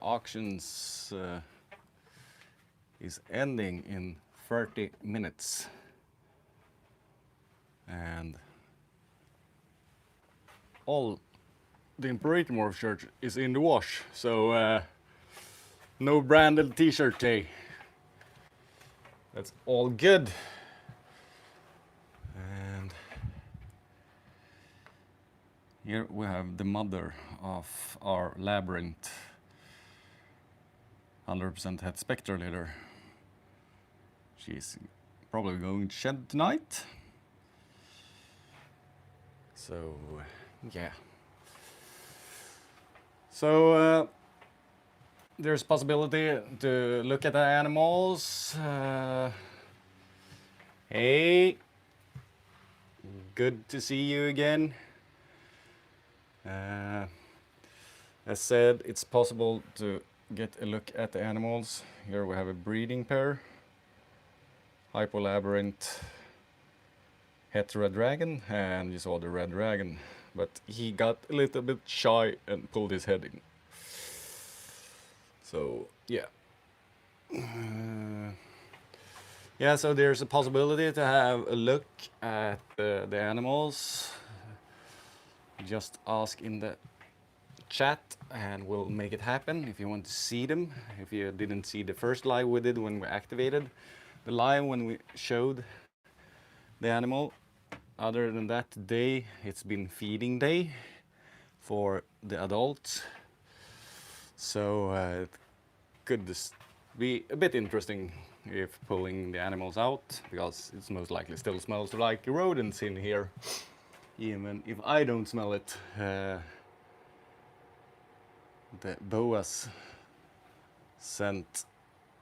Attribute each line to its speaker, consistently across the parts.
Speaker 1: auctions is ending in 30 minutes. And all the Imperator Morph shirt is in the wash, so no branded t-shirt day. That's all good. And here we have the mother of our Labyrinth 100% het Spectre litter. She's probably going to shed tonight. So, yeah. So, there's possibility to look at the animals. Hey, good to see you again. As said, it's possible to get a look at the animals. Here we have a breeding pair. Hypolabyrinth het Red Dragon, and you saw the Red Dragon, but he got a little bit shy and pulled his head in. So, yeah. Yeah, so there's a possibility to have a look at the animals. Just ask in the chat and we'll make it happen if you want to see them. If you didn't see the first live we did when we activated the live, when we showed the animal. Other than that, today it's been feeding day for the adults. So it could be a bit interesting if pulling the animals out, because it's most likely still smells like rodents in here, even if I don't smell it. The boa's scent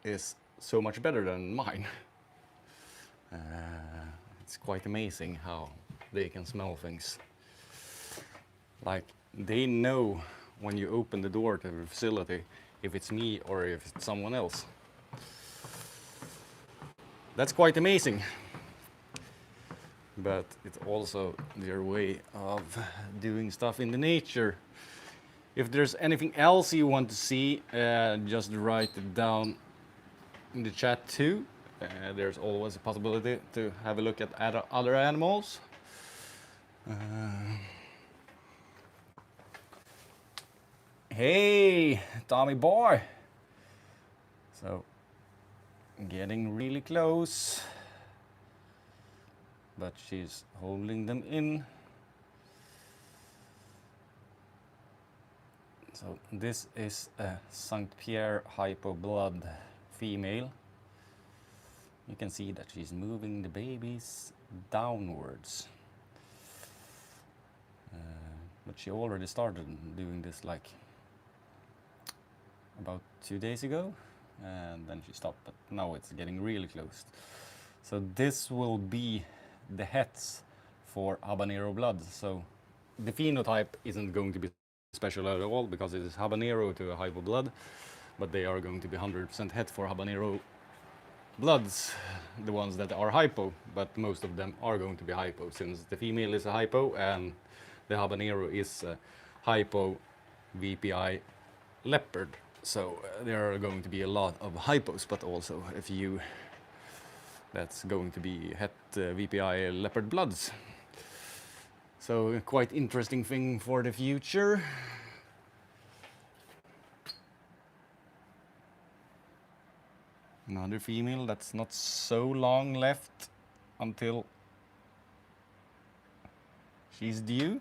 Speaker 1: is so much better than mine. It's quite amazing how they can smell things. Like, they know when you open the door to the facility if it's me or if it's someone else. That's quite amazing. But it's also their way of doing stuff in the nature. If there's anything else you want to see, just write it down in the chat too. There's always a possibility to have a look at other animals. Hey, Tommy boy. So, getting really close. But she's holding them in. So this is a St. Pierre Hypo Blood female. You can see that she's moving the babies downwards. But she already started doing this like about 2 days ago, and then she stopped, but now it's getting really close. So this will be the hets for Habanero Blood. So the phenotype isn't going to be special at all because it is Habanero to a Hypo Blood, but they are going to be 100% het for Habanero Bloods, the ones that are hypo, but most of them are going to be hypo since the female is a hypo and the Habanero is a hypo VPI leopard. So there are going to be a lot of hypos, but also a few that's going to be het VPI leopard bloods. So a quite interesting thing for the future. Another female that's not so long left until she's due.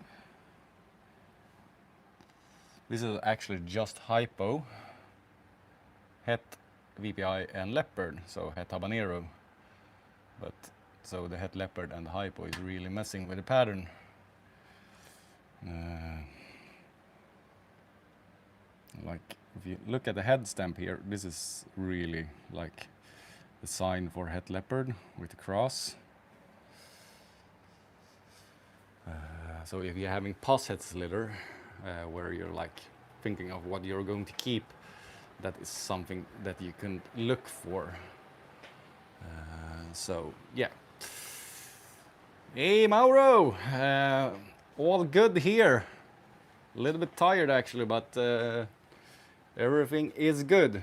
Speaker 1: This is actually just hypo, het VPI and leopard, so het Habanero. But so the het leopard and the hypo is really messing with the pattern. Like if you look at the head stamp here, this is really like the sign for het leopard with the cross. So if you're having posset litter, where you're like thinking of what you're going to keep, that is something that you can look for. So yeah. Hey Mauro, all good here. A little bit tired actually, but everything is good.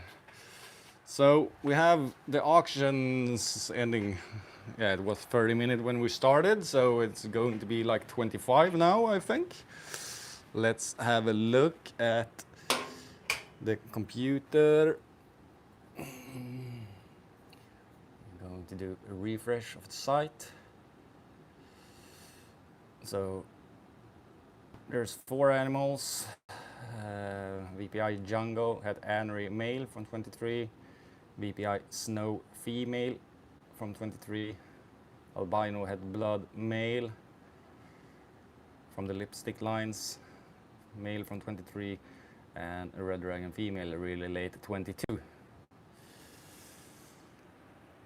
Speaker 1: So we have the auctions ending. Yeah, it was 30 minutes when we started, so it's going to be like 25 now, I think. Let's have a look at the computer. I'm going to do a refresh of the site. So there's 4 animals. VPI Jungle had Anery male from 23. VPI Snow female from 23. Albino had Blood male from the lipstick lines, male from 23, and a Red Dragon female really late 22.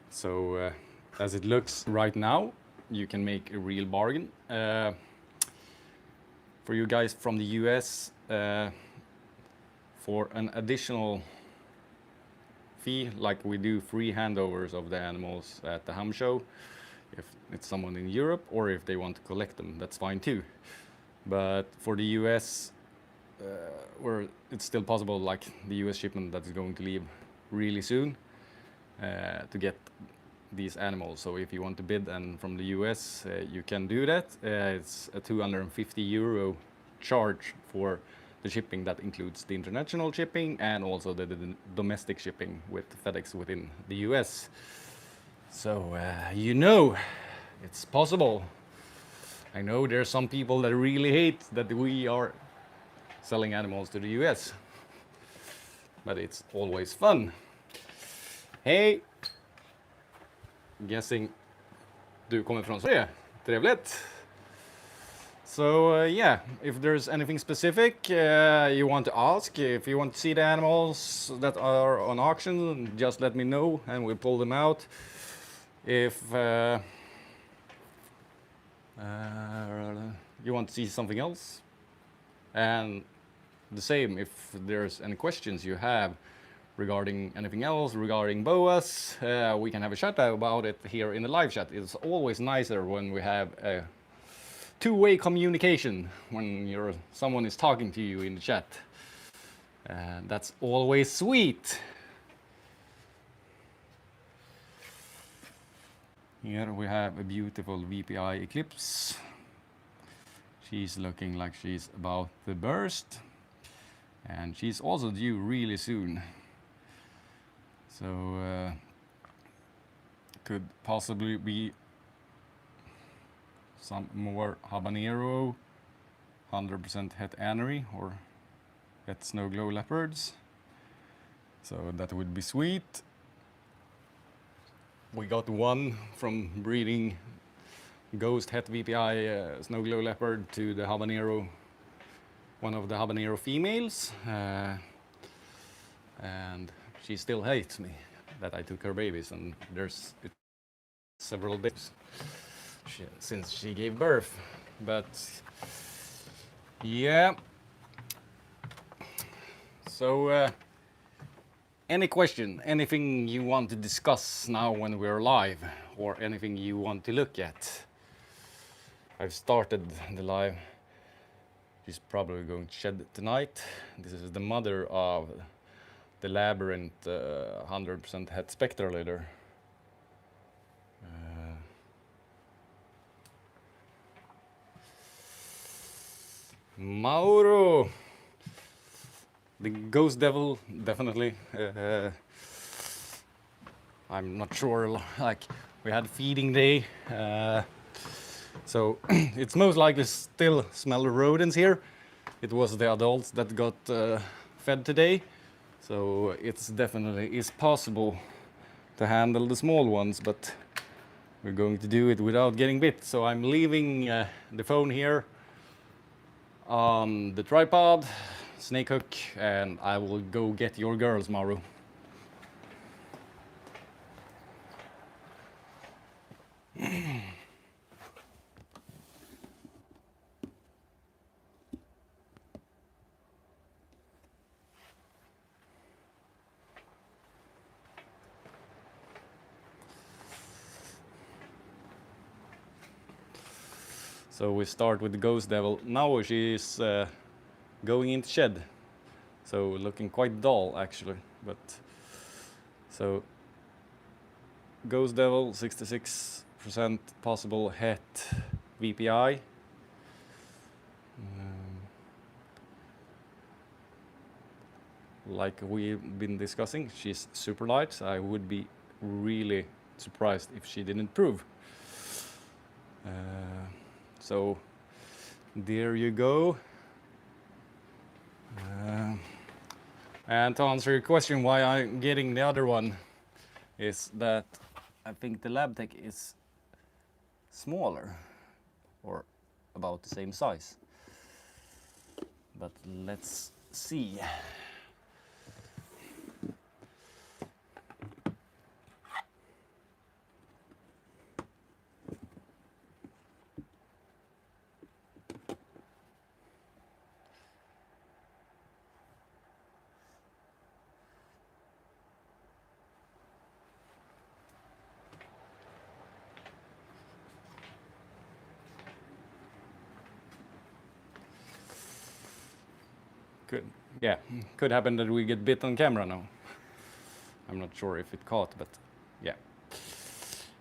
Speaker 1: So as it looks right now, you can make a real bargain. For you guys from the US, for an additional fee, like we do free handovers of the animals at the ham show, if it's someone in Europe or if they want to collect them, that's fine too. But for the US, where it's still possible, like the US shipment that is going to leave really soon, to get these animals. So if you want to bid and from the US, you can do that. It's a 250 euro charge for the shipping. That includes the international shipping and also the domestic shipping with FedEx within the US. So you know, it's possible. I know there's some people that really hate that we are selling animals to the US, but it's always fun. Hey, guessing du kommer från Sverige. Trevligt. So yeah, if there's anything specific you want to ask, if you want to see the animals that are on auction, just let me know and we'll pull them out. If you want to see something else, and the same if there's any questions you have regarding anything else, regarding boas, we can have a chat about it here in the live chat. It's always nicer when we have a two-way communication, when someone is talking to you in the chat. That's always sweet. Here we have a beautiful VPI Eclipse. She's looking like she's about to burst, and she's also due really soon. So could possibly be some more habanero, 100% het anery or het snow glow leopards. So that would be sweet. We got one from breeding ghost het VPI snow glow leopard to the habanero, one of the habanero females, and she still hates me that I took her babies, and there's several days since she gave birth. But yeah, so any question, anything you want to discuss now when we're live, or anything you want to look at? I've started the live. She's probably going to shed tonight. This is the mother of the Labyrinth 100% het spectral leader. Mauro, the ghost devil, definitely. I'm not sure, like we had feeding day, so it's most likely still smell the rodents here. It was the adults that got fed today, so it's definitely is possible to handle the small ones, but we're going to do it without getting bit. So I'm leaving the phone here on the tripod, snake hook, and I will go get your girls, Mauro. So we start with the ghost devil. Now she's going into shed. So looking quite dull actually, but so Ghost Devil 66% possible het VPI. Like we've been discussing, she's super light. I would be really surprised if she didn't prove. So there you go. And to answer your question why I'm getting the other one is that I think the LabTech is smaller or about the same size. But let's see. Could happen that we get bit on camera now. I'm not sure if it caught, but yeah.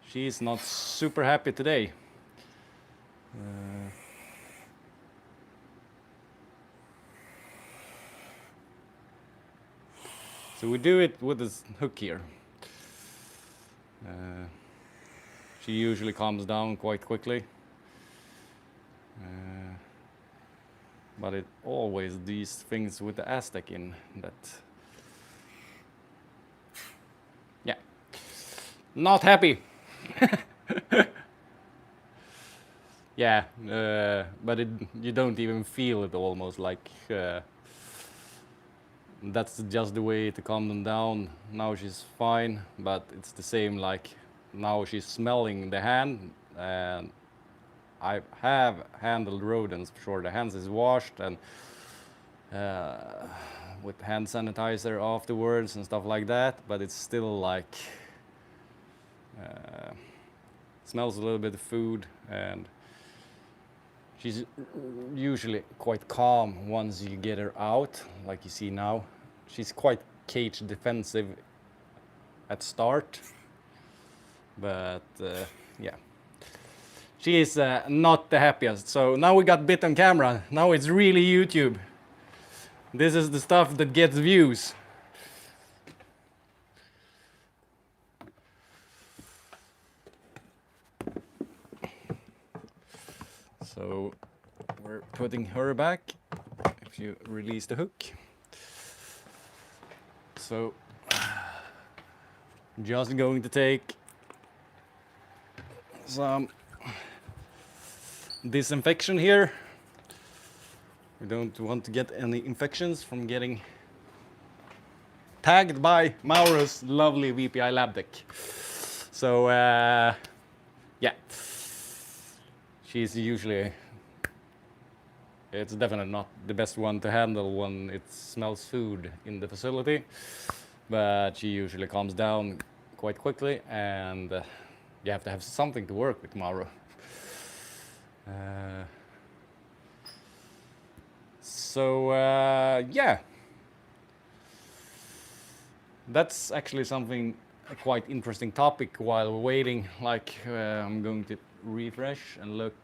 Speaker 1: She's not super happy today. So we do it with this hook here. She usually calms down quite quickly. But it always these things with the Aztec in that, yeah, not happy. Yeah, but you don't even feel it almost like that's just the way to calm them down. Now she's fine, but it's the same like now she's smelling the hand, and I have handled rodents for sure. The hands is washed and with hand sanitizer afterwards and stuff like that, but it's still like smells a little bit of food, and she's usually quite calm once you get her out, like you see now. She's quite cage defensive at start, but yeah. She is not the happiest. So now we got bit on camera. Now it's really YouTube. This is the stuff that gets views. So we're putting her back if you release the hook. So just going to take some disinfection here. We don't want to get any infections from getting tagged by Mauro's lovely VPI LabTech. So yeah, she's usually, it's definitely not the best one to handle when it smells food in the facility, but she usually calms down quite quickly, and you have to have something to work with Mauro. So yeah, that's actually something, a quite interesting topic while waiting. Like I'm going to refresh and look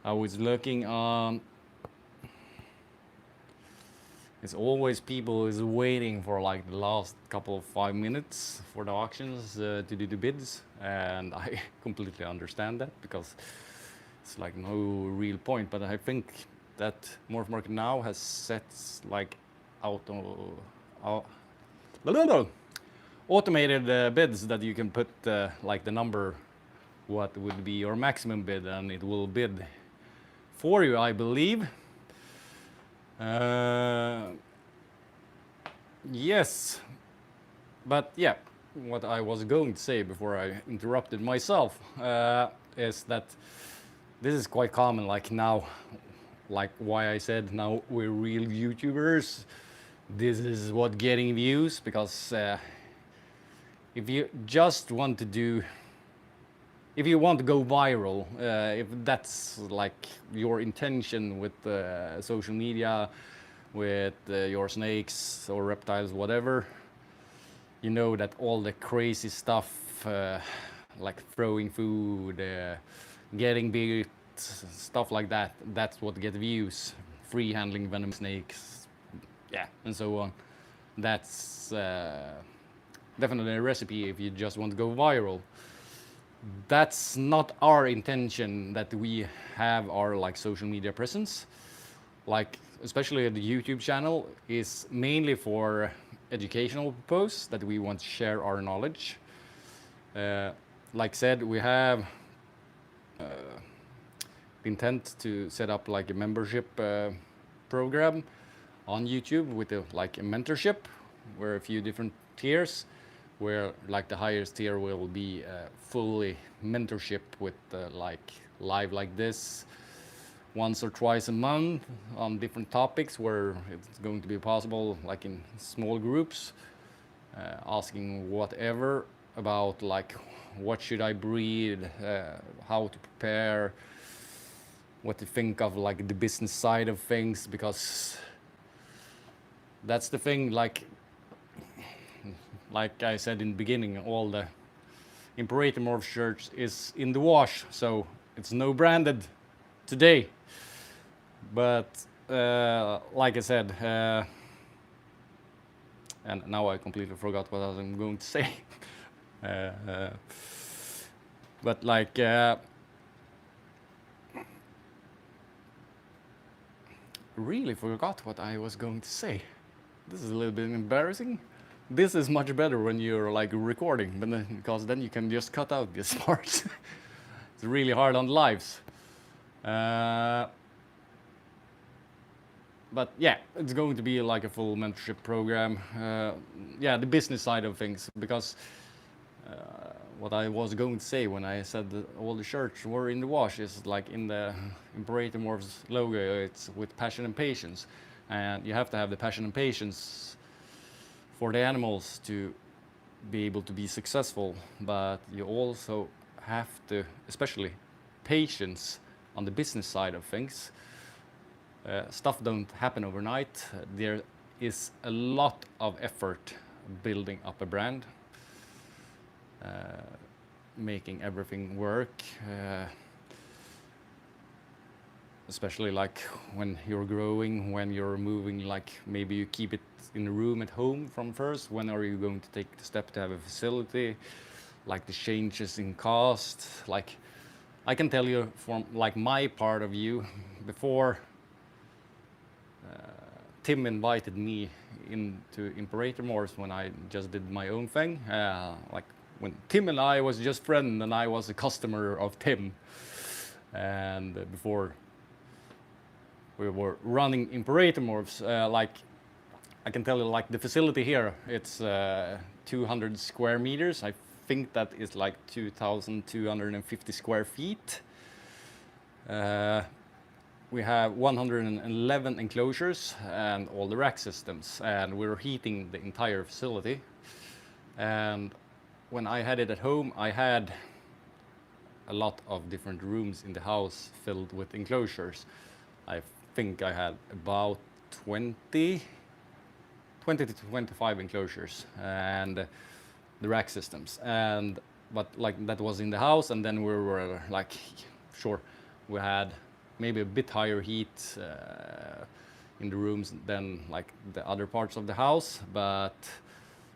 Speaker 1: how it's looking on. It's always people is waiting for like the last couple of 5 minutes for the auctions to do the bids, and I completely understand that because it's like no real point. But I think that MorphMarket now has set like automated bids that you can put like the number, what would be your maximum bid, and it will bid for you, I believe. Yes, but yeah, what I was going to say before I interrupted myself is that this is quite common, like now, like why I said now we're real YouTubers. This is what getting views, because if you just want to do, if you want to go viral, if that's like your intention with social media, with your snakes or reptiles, whatever, you know that all the crazy stuff, like throwing food, getting big, stuff like that, that's what gets views. Free handling venomous snakes, yeah, and so on. That's definitely a recipe if you just want to go viral. That's not our intention, that we have our like social media presence. Like especially the YouTube channel is mainly for educational purpose, that we want to share our knowledge. Like said, we have the intent to set up like a membership program on YouTube with like a mentorship, where a few different tiers, where like the highest tier will be fully mentorship with like live like this once or twice a month on different topics, where it's going to be possible like in small groups, asking whatever about like what should I breed, how to prepare, what to think of like the business side of things, because that's the thing, like I said in the beginning, all the Imperator Morph shirts is in the wash, so it's no branded today. But like I said, and now I completely forgot what I was going to say. But like really forgot what I was going to say. This is a little bit embarrassing. This is much better when you're like recording, but because then you can just cut out this part. It's really hard on lives. But yeah, it's going to be like a full mentorship program. Yeah, the business side of things, because what I was going to say when I said that all the shirts were in the wash is like in the Imperator Morphs logo, it's with passion and patience. And you have to have the passion and patience for the animals to be able to be successful, but you also have to, especially patience on the business side of things. Stuff don't happen overnight. There is a lot of effort building up a brand, making everything work, especially like when you're growing, when you're moving, like maybe you keep it in a room at home from first. When are you going to take the step to have a facility? Like the changes in cost. Like I can tell you from like my part of view, before Tim invited me into Imperator Morphs, when I just did my own thing, like when Tim and I was just friends and I was a customer of Tim, and before we were running Imperator Morphs, like I can tell you, like the facility here, it's 200 square meters. I think that is like 2,250 square feet. We have 111 enclosures and all the rack systems, and we're heating the entire facility. And when I had it at home, I had a lot of different rooms in the house filled with enclosures. I think I had about 20 to 25 enclosures and the rack systems. And but like that was in the house, and then we were like, sure, we had maybe a bit higher heat in the rooms than like the other parts of the house, but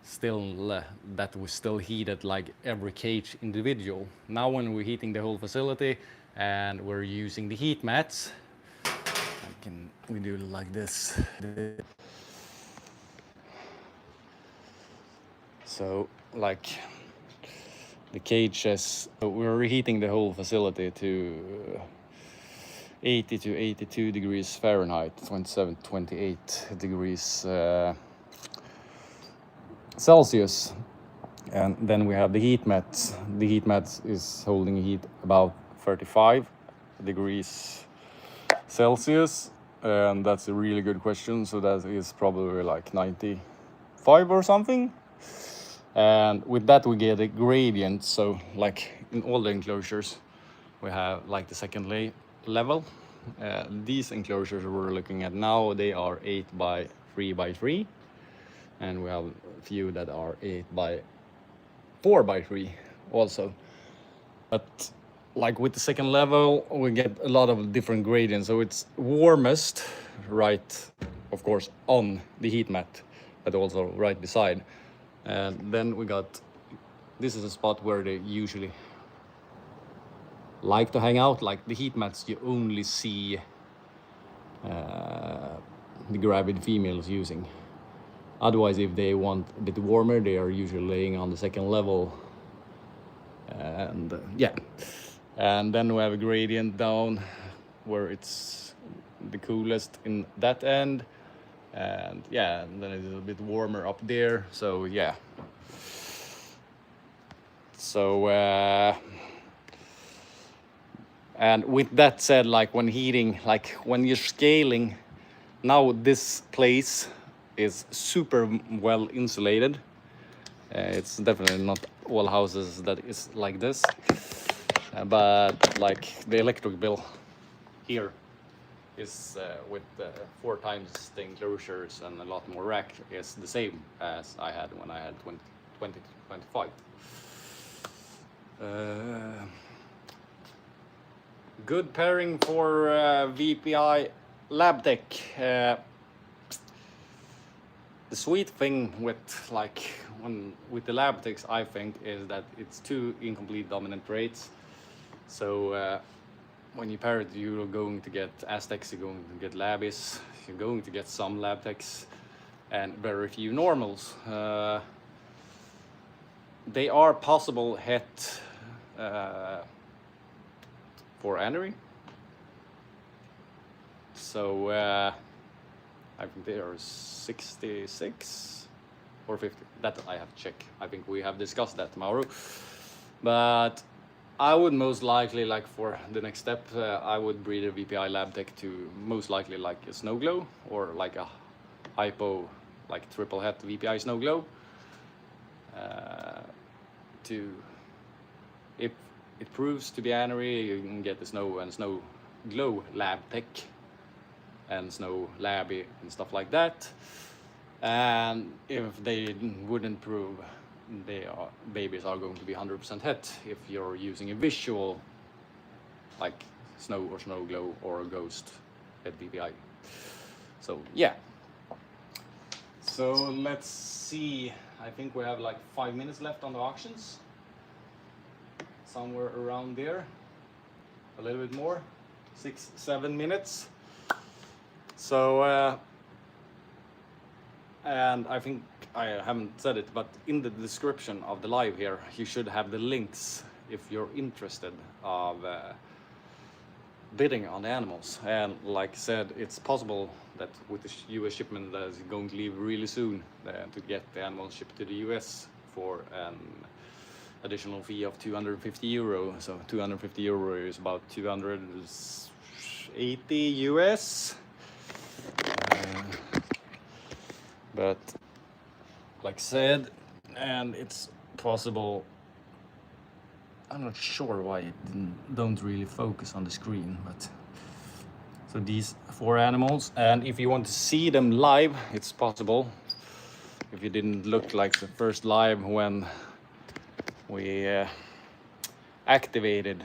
Speaker 1: still that was still heated like every cage individual. Now when we're heating the whole facility and we're using the heat mats, we do it like this. So like the cages, we're reheating the whole facility to 80 to 82 degrees Fahrenheit, 27 to 28 degrees Celsius. And then we have the heat mats. The heat mats is holding heat about 35 degrees Celsius, and that's a really good question. So that is probably like 95 or something. And with that we get a gradient. So like in all the enclosures we have like the second level, these enclosures we're looking at now, they are 8 by 3 by 3, and we have a few that are 8 by 4 by 3 also. But like with the second level, we get a lot of different gradients. So it's warmest right, of course, on the heat mat, but also right beside. And then we got, this is a spot where they usually like to hang out. Like the heat mats, you only see the gravid females using. Otherwise, if they want a bit warmer, they are usually laying on the second level. And yeah, and then we have a gradient down where it's the coolest in that end, and yeah, and then it's a bit warmer up there. So yeah, so and with that said, like when heating, like when you're scaling, now this place is super well insulated. It's definitely not all houses that is like this, but like the electric bill here is with 4 times the enclosures and a lot more rack is the same as I had when I had 20 to 25. Good pairing for VPI lab tech. The sweet thing with with the lab techs, I think, is that it's 2 incomplete dominant traits. So when you pair it, you're going to get Aztecs, you're going to get Labis, you're going to get some lab techs, and very few normals. They are possible het for Anery. So I think they are 66 or 50. That I have to check. I think we have discussed that, Mauro. But I would most likely, like for the next step, I would breed a VPI lab tech to most likely like a snow glow or like a hypo, like triple het VPI snow glow. To, if it proves to be Anery, you can get the snow and snow glow lab tech and snow labby and stuff like that. And if they wouldn't prove, babies are going to be 100% het if you're using a visual like snow or snow glow or a ghost het VPI. So yeah, so let's see, I think we have like 5 minutes left on the auctions, somewhere around there, a little bit more, 6-7 minutes. So and I think I haven't said it, but in the description of the live here, you should have the links if you're interested of bidding on the animals. And like I said, it's possible that with the US shipment that is going to leave really soon, to get the animals shipped to the US for an additional fee of 250 euro. So 250 euro is about 280 US. But like I said, and it's possible, I'm not sure why it don't really focus on the screen, but so these 4 animals, and if you want to see them live, it's possible. If you didn't look like the first live when we activated,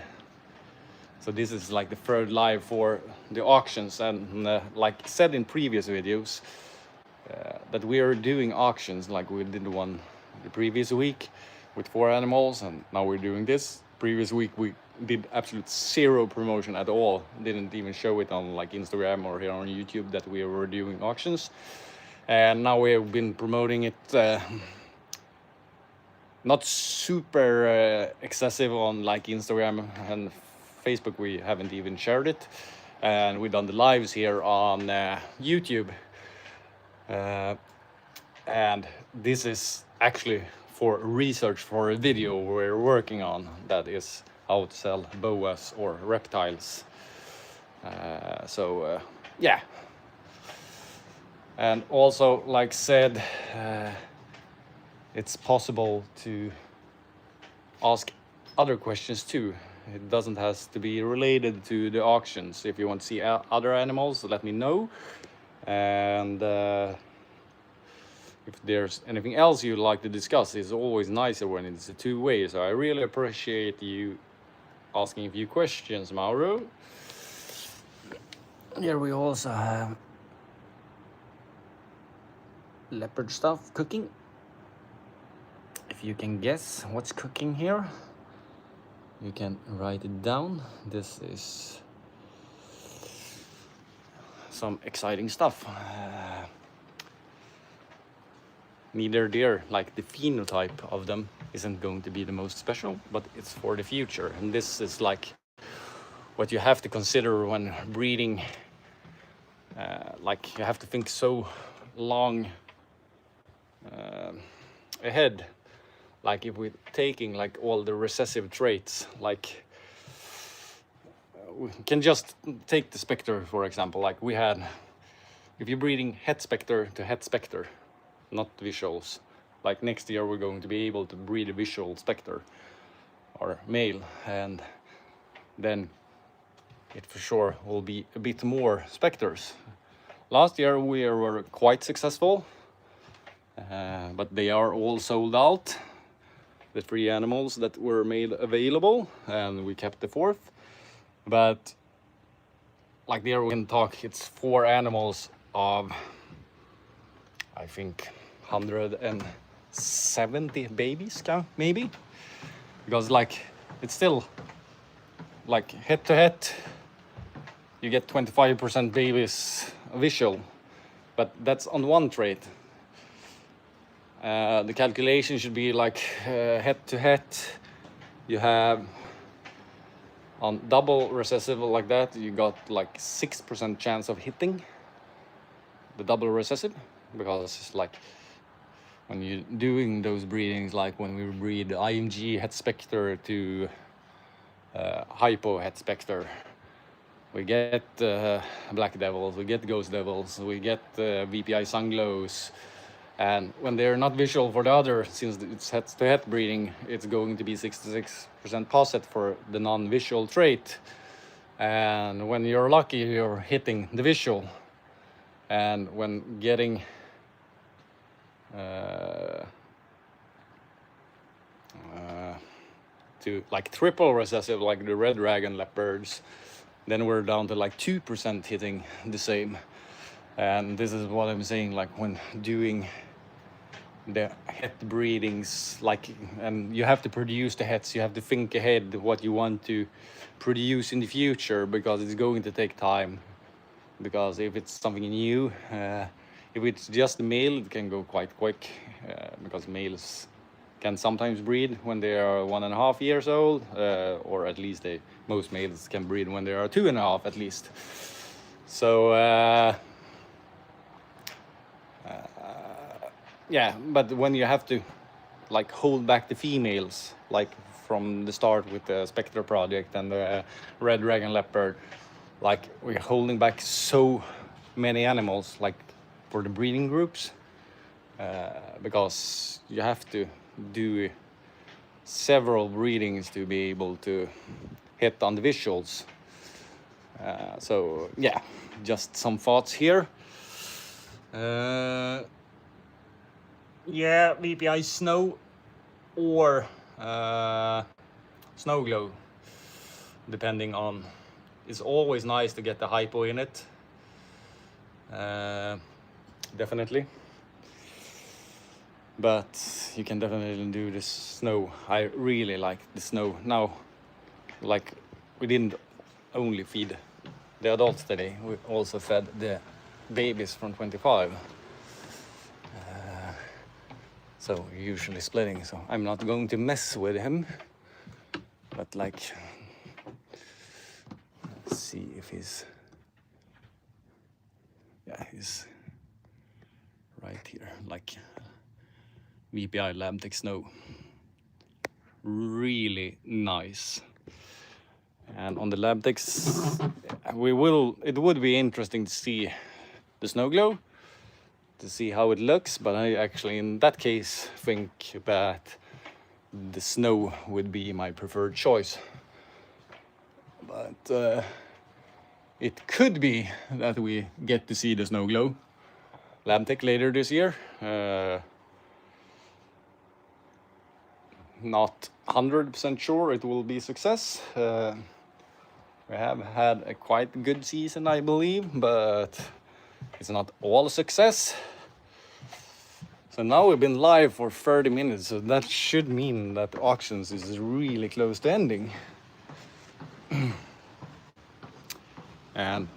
Speaker 1: so this is like the 3rd live for the auctions, and like said in previous videos, that we are doing auctions, like we did one the previous week with 4 animals, and now we're doing this. Previous week we did absolute 0 promotion at all, didn't even show it on like Instagram or here on YouTube that we were doing auctions, and now we have been promoting it, not super excessive on like Instagram and Facebook. We haven't even shared it, and we've done the lives here on YouTube. And this is actually for research for a video we're working on, that is how to sell boas or reptiles. So yeah, and also like said, it's possible to ask other questions too. It doesn't has to be related to the auctions. If you want to see other animals, let me know. And if there's anything else you'd like to discuss, it's always nicer when it's a two-way. So I really appreciate you asking a few questions, Mauro. Here we also have leopard stuff cooking. If you can guess what's cooking here, you can write it down. This is some exciting stuff. Neither deer, like the phenotype of them, isn't going to be the most special, but it's for the future. And this is like what you have to consider when breeding. Like you have to think so long ahead. Like if we're taking like all the recessive traits, like we can just take the spectre for example. Like we had, if you're breeding het spectre to het spectre, not visuals, like next year we're going to be able to breed a visual spectre or male, and then it for sure will be a bit more spectres. Last year we were quite successful, but they are all sold out, the 3 animals that were made available, and we kept the 4th. But like there we can talk, it's 4 animals of I think 170 babies, maybe, because like it's still like head to head you get 25% babies visual, but that's on one trait. The calculation should be like head to head you have on double recessive like that, you got like 6% chance of hitting the double recessive, because it's like when you're doing those breedings, like when we breed IMG het spectre to hypo het spectre, we get black devils, we get ghost devils, we get VPI sunglows, and when they're not visual for the other, since it's head-to-head breeding, it's going to be 66% posit for the non-visual trait. And when you're lucky, you're hitting the visual. And when getting to like triple recessive, like the red dragon leopards, then we're down to like 2% hitting the same. And this is what I'm saying, like when doing the het breedings, like, and you have to produce the hets, you have to think ahead what you want to produce in the future, because it's going to take time. Because if it's something new, if it's just a male, it can go quite quick, because males can sometimes breed when they are 1.5 years old, or at least most males can breed when they are 2.5 at least. So yeah, but when you have to like hold back the females, like from the start with the Spectre project and the Red Dragon Leopard, like we're holding back so many animals, like for the breeding groups, because you have to do several breedings to be able to hit on the visuals. So yeah, just some thoughts here. Yeah, VPI snow or snow glow, depending on. It's always nice to get the hypo in it, definitely. But you can definitely do the snow. I really like the snow. Now, like, we didn't only feed the adults today, we also fed the babies from 25. So we're usually splitting, so I'm not going to mess with him. But like, let's see if he's, yeah, he's right here, like VPI Labtech Snow. Really nice. And on the Labtechs, it would be interesting to see the snow glow, to see how it looks, but I actually in that case think that the snow would be my preferred choice. but it could be that we get to see the snow globe lab tech later this year. Not 100% sure it will be success. We have had a quite good season, I believe, but it's not all success. So now we've been live for 30 minutes, so that should mean that auctions is really close to ending. And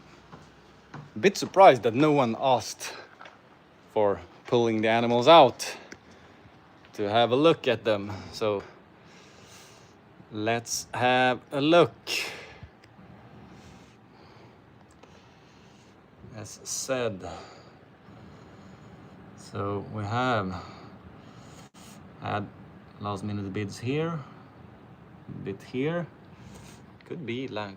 Speaker 1: a bit surprised that no one asked for pulling the animals out to have a look at them. So let's have a look. As said, so we have had last minute bids here, a bit here, could be like,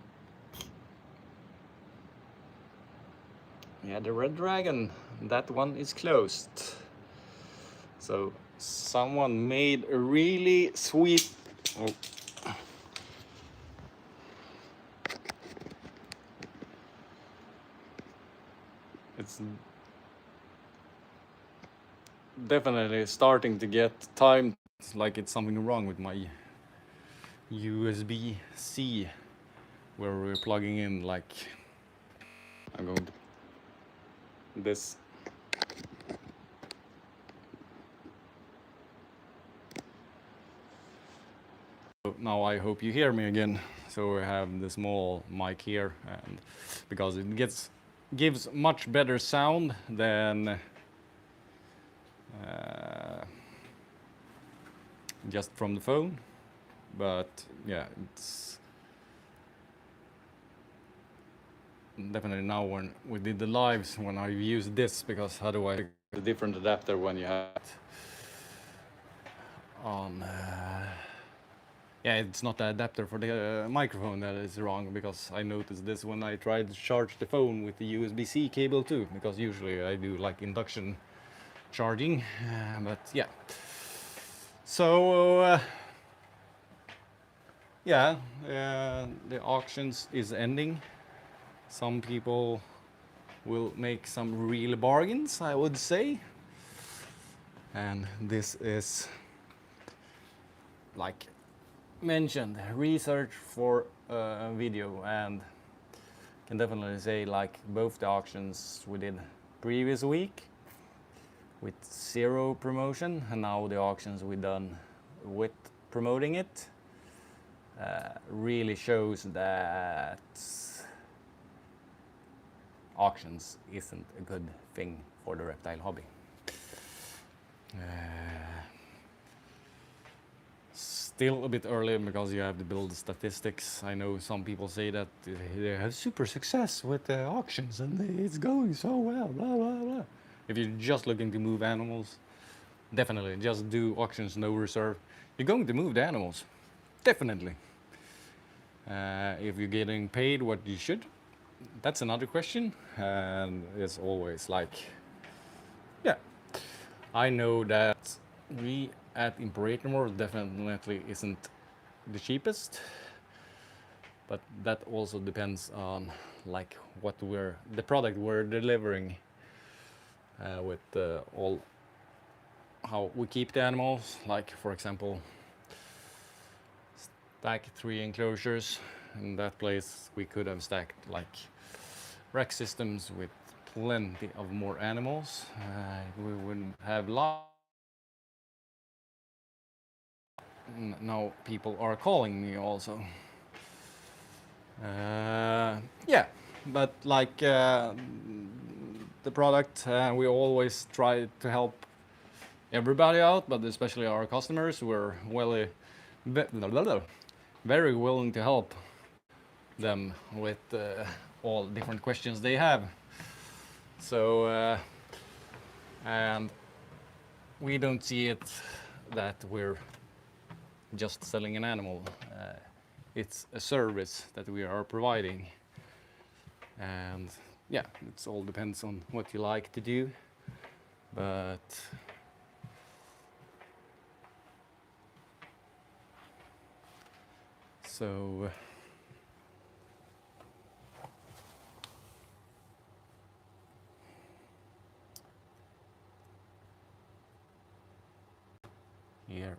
Speaker 1: yeah, the red dragon, that one is closed. So someone made a really sweet, oh. It's definitely starting to get timed like it's something wrong with my USB-C where we're plugging in, like I'm going to this. So now I hope you hear me again. So we have the small mic here, and because it gives much better sound than just from the phone. But yeah, it's definitely now when we did the lives, when I used this, because otherwise it's a different adapter when you have it on. Yeah, it's not the adapter for the microphone that is wrong, because I noticed this when I tried to charge the phone with the USB-C cable too, because usually I do like induction charging, but yeah. So yeah, the auctions is ending. Some people will make some real bargains, I would say. And this is, like mentioned, research for a video, and can definitely say, like, both the auctions we did previous week with zero promotion, and now the auctions we done with promoting it really shows that auctions isn't a good thing for the reptile hobby. Still a bit early because you have to build statistics. I know some people say that they have super success with the auctions and it's going so well, blah, blah, blah. If you're just looking to move animals, definitely just do auctions, no reserve. You're going to move the animals, definitely. If you're getting paid what you should, that's another question. And it's always like, yeah, I know that we at Imperator definitely isn't the cheapest, but that also depends on like what the product we're delivering with all how we keep the animals. Like, for example, stack 3 enclosures. In that place we could have stacked like rack systems with plenty of more animals. We wouldn't have now people are calling me also. Yeah, but like the product, we always try to help everybody out, but especially our customers. We're very willing to help them with all different questions they have. So, and we don't see it that we're just selling an animal. It's a service that we are providing, and yeah, it all depends on what you like to do. But so Here,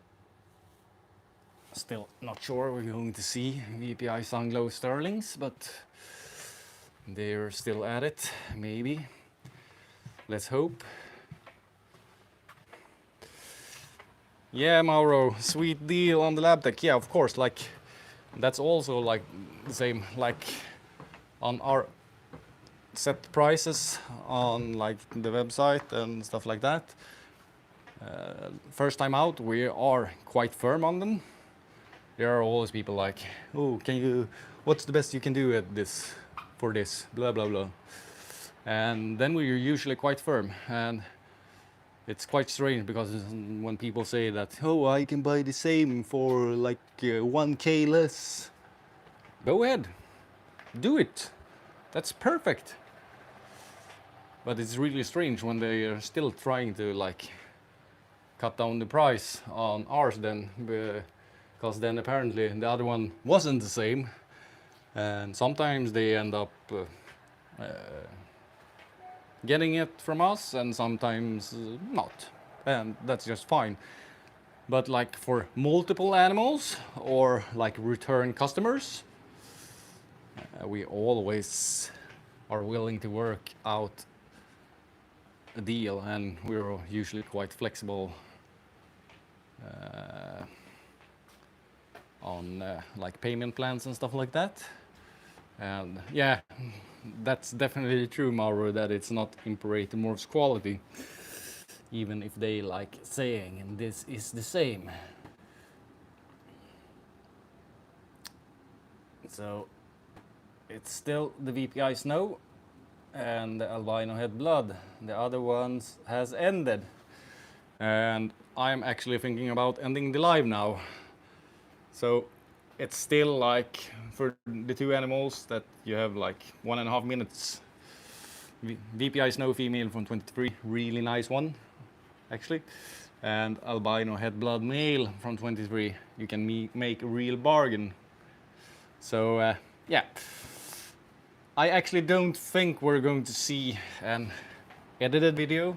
Speaker 1: still not sure we're going to see VPI Sunglow Sterlings, but they're still at it, maybe. Let's hope. Yeah, Mauro, sweet deal on the LabTech. Yeah, of course, like that's also like the same, like on our set prices on like the website and stuff like that. First time out, we are quite firm on them. There are always people like, oh, what's the best you can do at this, for this, blah, blah, blah. And then we're usually quite firm. And it's quite strange because when people say that, oh, I can buy the same for like 1K less. Go ahead, do it. That's perfect. But it's really strange when they are still trying to like cut down the price on ours then, because then apparently the other one wasn't the same. And sometimes they end up getting it from us and sometimes not, and that's just fine. But like for multiple animals or like return customers, we always are willing to work out a deal, and we're usually quite flexible on like payment plans and stuff like that. And yeah, that's definitely true, Mauro, that it's not Imperator Morphs quality, even if they like saying, and this is the same. So it's still the VPI Snow and the Albino Head Blood. The other ones has ended. And I'm actually thinking about ending the live now. So it's still like for the two animals that you have like 1.5 minutes. VPI Snow female from 23, really nice one, actually. And Albino Head Blood male from 23, you can make a real bargain. So yeah, I actually don't think we're going to see an edited video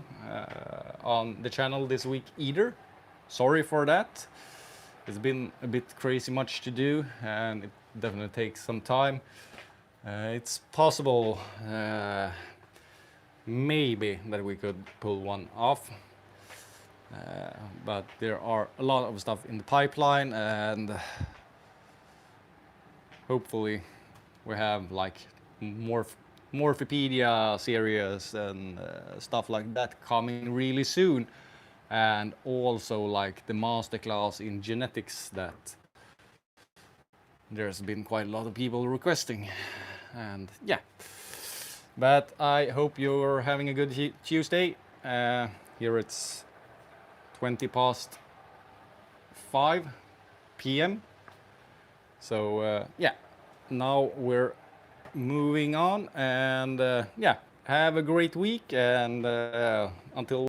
Speaker 1: on the channel this week either. Sorry for that. It's been a bit crazy much to do, and it definitely takes some time. It's possible maybe that we could pull one off, but there are a lot of stuff in the pipeline, and hopefully we have like Morphopedia series and stuff like that coming really soon. And also like the masterclass in genetics that there's been quite a lot of people requesting. And yeah, but I hope you're having a good Tuesday. Here it's 5 p.m. So yeah, now we're moving on, and yeah, have a great week, and until